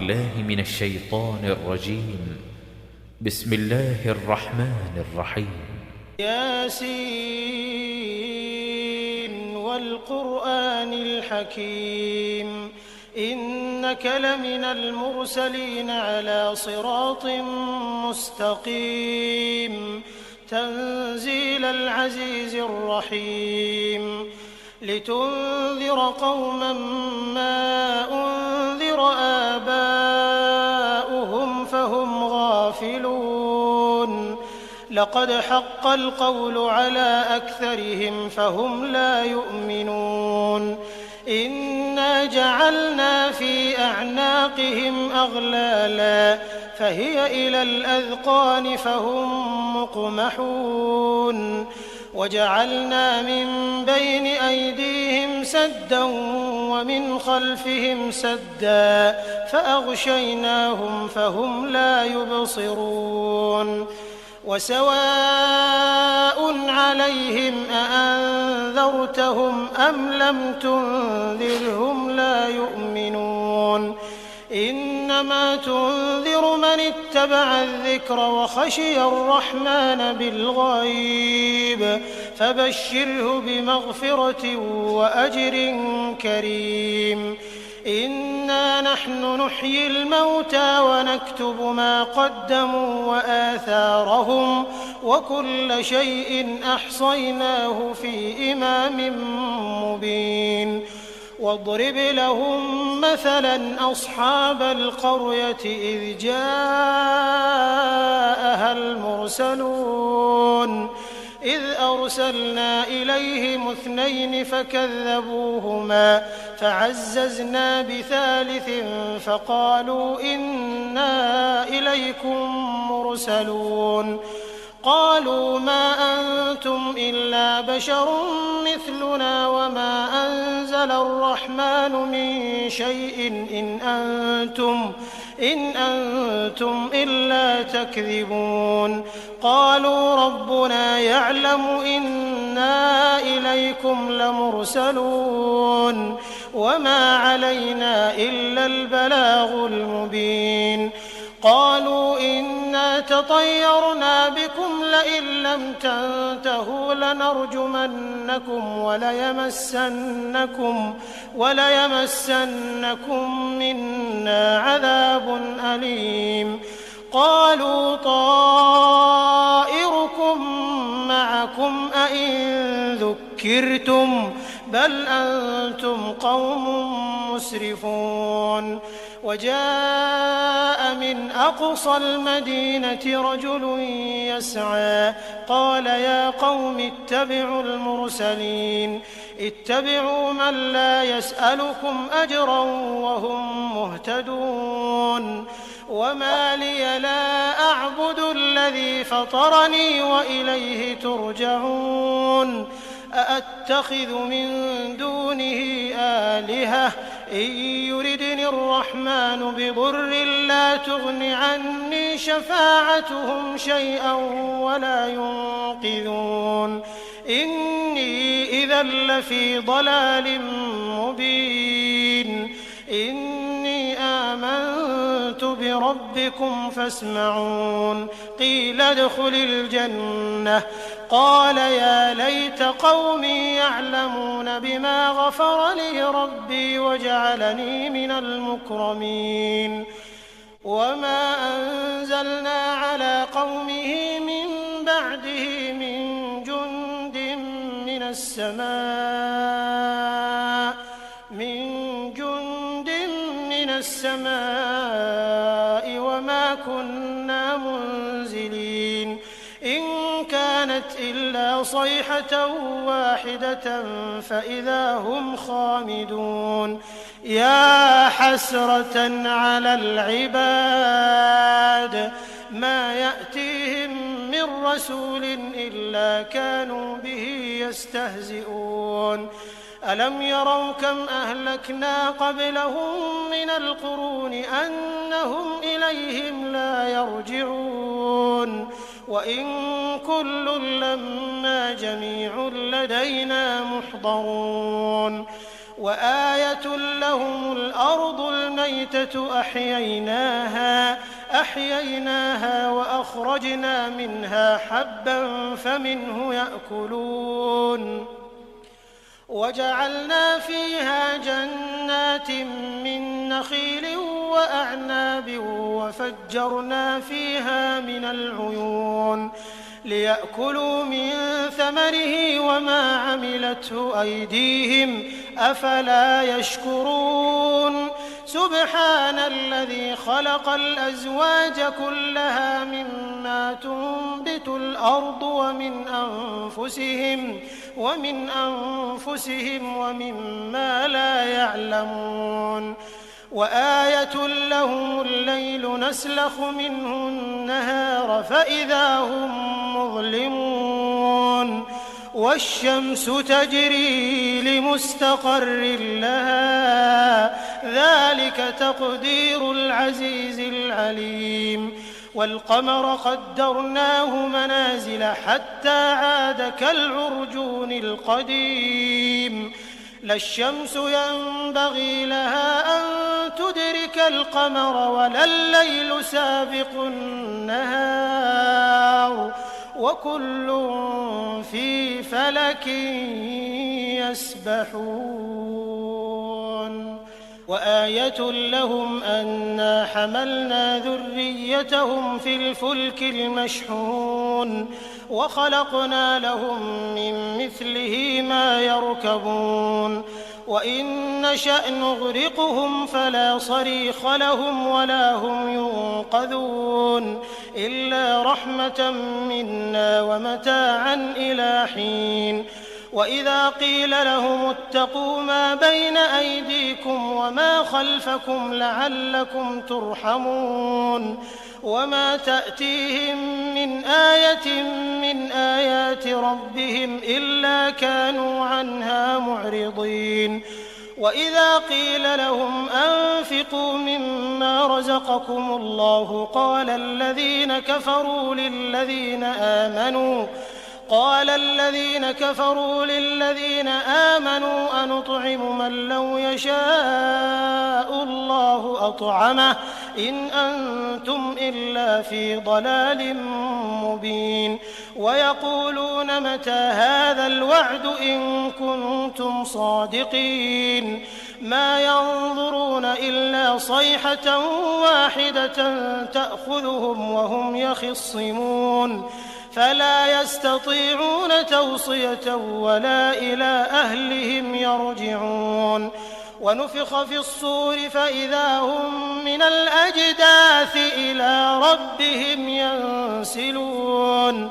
بالله من الشيطان الرجيم. بسم الله الرحمن الرحيم. ياسين والقرآن الحكيم إنك لمن المرسلين على صراط مستقيم تنزيل العزيز الرحيم لتنذر قوما ما أنذر آباؤهم فهم غافلون لقد حق القول على أكثرهم فهم لا يؤمنون إنا جعلنا في أعناقهم أغلالا فهي إلى الأذقان فهم مقمحون وجعلنا من بين أيديهم سدا ومن خلفهم سدا فأغشيناهم فهم لا يبصرون وسواء عليهم أأنذرتهم أم لم تنذرهم لا يؤمنون إنما تنذر من اتبع الذكر وخشي الرحمن بالغيب فبشره بمغفرة وأجر كريم إنا نحن نحيي الموتى ونكتب ما قدموا وآثارهم وكل شيء أحصيناه في إمام مبين واضرب لهم مثلا أصحاب القرية إذ جاءها المرسلون إذ أرسلنا إليهم 2 فكذبوهما فعززنا بثالث فقالوا إنا إليكم مرسلون قالوا ما أنتم إلا بشر مثلنا وما أنزل الرحمن من شيء إن أنتم إلا تكذبون قالوا ربنا يعلم إنا إليكم لمرسلون وما علينا إلا البلاغ المبين قالوا إنا تطيرنا بكم لئن لم تنتهوا لنرجمنكم وليمسنكم منا عذاب أليم قالوا طائركم معكم أئن ذكرتم بل أنتم قوم مسرفون وجاء من أقصى المدينة رجل يسعى قال يا قوم اتبعوا المرسلين اتبعوا من لا يسألكم أجرا وهم مهتدون وما لي لا أعبد الذي فطرني وإليه ترجعون أأتخذ من دونه آلهة إن يردني الرحمن بضر لا تغن عني شفاعتهم شيئا ولا ينقذون إني إذا لفي ضلال مبين إني آمنت بربكم فاسمعون قيل ادخل الجنة قال يا ليت قومي يعلمون بما غفر لي ربي وجعلني من المكرمين وما أنزلنا على قومه من بعده من جند من السماء وما كنا منزلين إن كانت إلا صيحة واحدة فإذا هم خامدون يا حسرة على العباد ما يأتيهم من رسول إلا كانوا به يستهزئون ألم يروا كم أهلكنا قبلهم من القرون أنهم إليهم لا يرجعون وإن كل لما جميع لدينا محضرون وآية لهم الأرض الميتة أحييناها وأخرجنا منها حبا فمنه يأكلون وجعلنا فيها جنات من نخيل وأعناب وفجرنا فيها من العيون ليأكلوا من ثمره وما عملته أيديهم أفلا يشكرون سبحان الذي خلق الأزواج كلها مما تنبت الأرض ومن أنفسهم ومما لا يعلمون وآية لهم الليل نسلخ منه النهار فإذا هم مظلمون والشمس تجري لمستقر لها ذلك تقدير العزيز العليم والقمر قدرناه منازل حتى عاد كالعرجون القديم لا الشمس ينبغي لها أن تدرك القمر ولا الليل سابق النهار وكل في فلك يسبحون وآية لهم أنا حملنا ذريتهم في الفلك المشحون وخلقنا لهم من مثله ما يركبون وإن نشأ نغرقهم فلا صريخ لهم ولا هم ينقذون إلا رحمة منا ومتاعا إلى حين وإذا قيل لهم اتقوا ما بين أيديكم وما خلفكم لعلكم ترحمون وما تأتيهم من آية من آيات ربهم إلا كانوا عنها معرضين وإذا قيل لهم أنفقوا مما رزقكم الله قال الذين كفروا للذين آمنوا أنطعم من لو يشاء الله أطعمه إن أنتم إلا في ضلال مبين ويقولون متى هذا الوعد إن كنتم صادقين ما ينظرون إلا صيحة واحدة تأخذهم وهم يخصمون فلا يستطيعون توصية ولا إلى أهلهم يرجعون ونفخ في الصور فإذا هم من الأجداث إلى ربهم ينسلون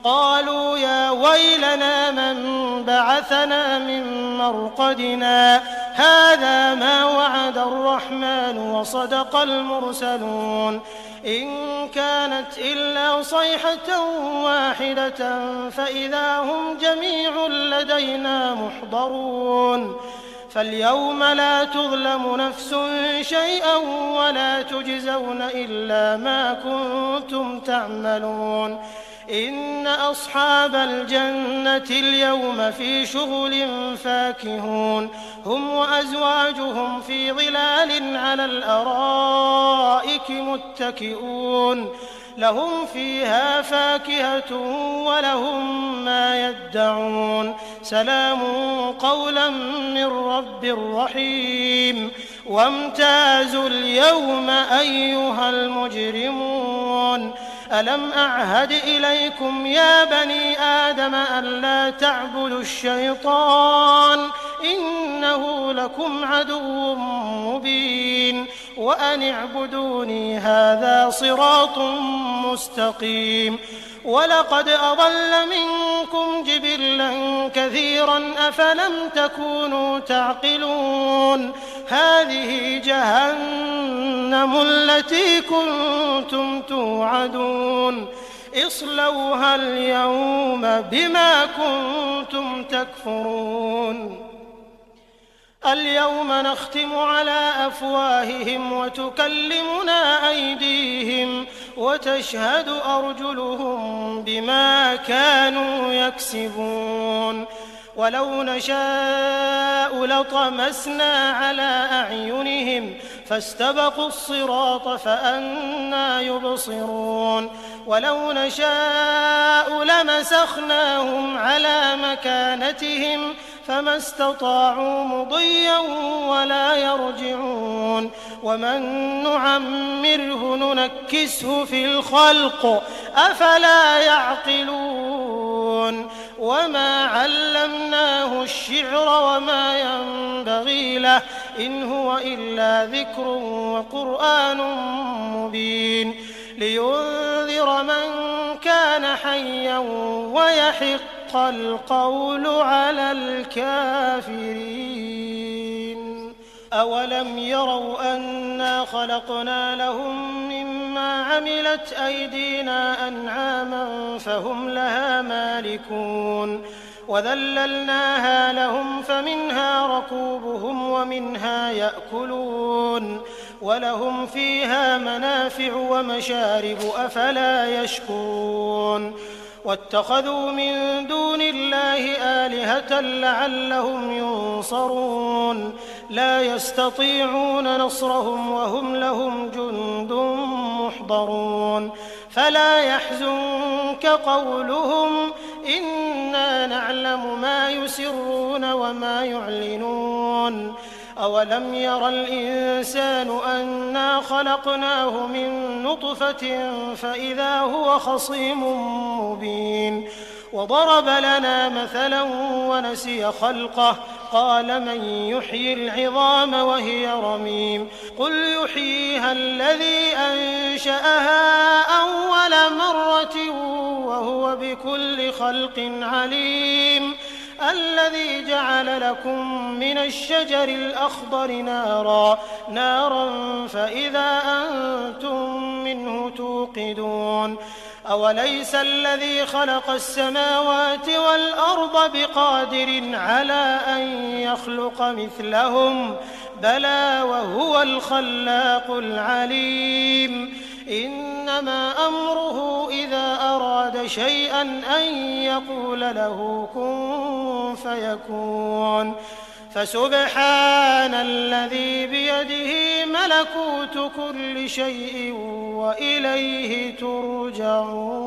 قالوا يا ويلنا من بعثنا من مرقدنا هذا ما وعد الرحمن وصدق المرسلون إن كانت إلا صيحة واحدة فإذا هم جميع لدينا محضرون فاليوم لا تظلم نفس شيئا ولا تجزون إلا ما كنتم تعملون إن أصحاب الجنة اليوم في شغل فاكهون هم وأزواجهم في ظلال على الأرائك متكئون لهم فيها فاكهة ولهم ما يدعون سلام قولا من رب رحيم وامتازوا اليوم أيها المجرمون ألم أعهد إليكم يا بني آدم ألا تعبدوا الشيطان إنه لكم عدو مبين وأن اعبدوني هذا صراط مستقيم ولقد أضل منكم جبلا كثيرا أفلم تكونوا تعقلون هذه جهنم التي كنتم توعدون اصلوها اليوم بما كنتم تكفرون اليوم نختم على أفواههم وتكلمنا أيديهم وتشهد أرجلهم بما كانوا يكسبون ولو نشاء لطمسنا على أعينهم فاستبقوا الصراط فأنى يبصرون ولو نشاء لمسخناهم على مكانتهم فما استطاعوا مضيا ولا يرجعون ومن نعمره ننكسه في الخلق أفلا يعقلون وما علمناه الشعر وما ينبغي له إن هو إلا ذكر وقرآن مبين لينذر من كان حيا ويحق القول على الكافرين أولم يروا أنا خلقنا لهم مما عملت أيدينا أنعاما فهم لها مالكون وذللناها لهم فمنها ركوبهم ومنها يأكلون ولهم فيها منافع ومشارب أفلا يشكرون واتخذوا من دون الله آلهة لعلهم ينصرون لا يستطيعون نصرهم وهم لهم جند محضرون فلا يحزنك قولهم إنا نعلم ما يسرون وما يعلنون أولم ير الإنسان أنا خلقناه من نطفة فإذا هو خصيم مبين وضرب لنا مثلا ونسي خلقه قال من يحيي العظام وهي رميم قل يحييها الذي أنشأها أول مرة وهو بكل خلق عليم الذي جعل لكم من الشجر الأخضر نارا فإذا أنتم منه توقدون أوليس الذي خلق السماوات والأرض بقادر على أن يخلق مثلهم بلى وهو الخلاق العليم إنما أمره إذا أراد شيئا أن يقول له كن فيكون فسبحان الذي بيده ملكوت كل شيء وإليه ترجعون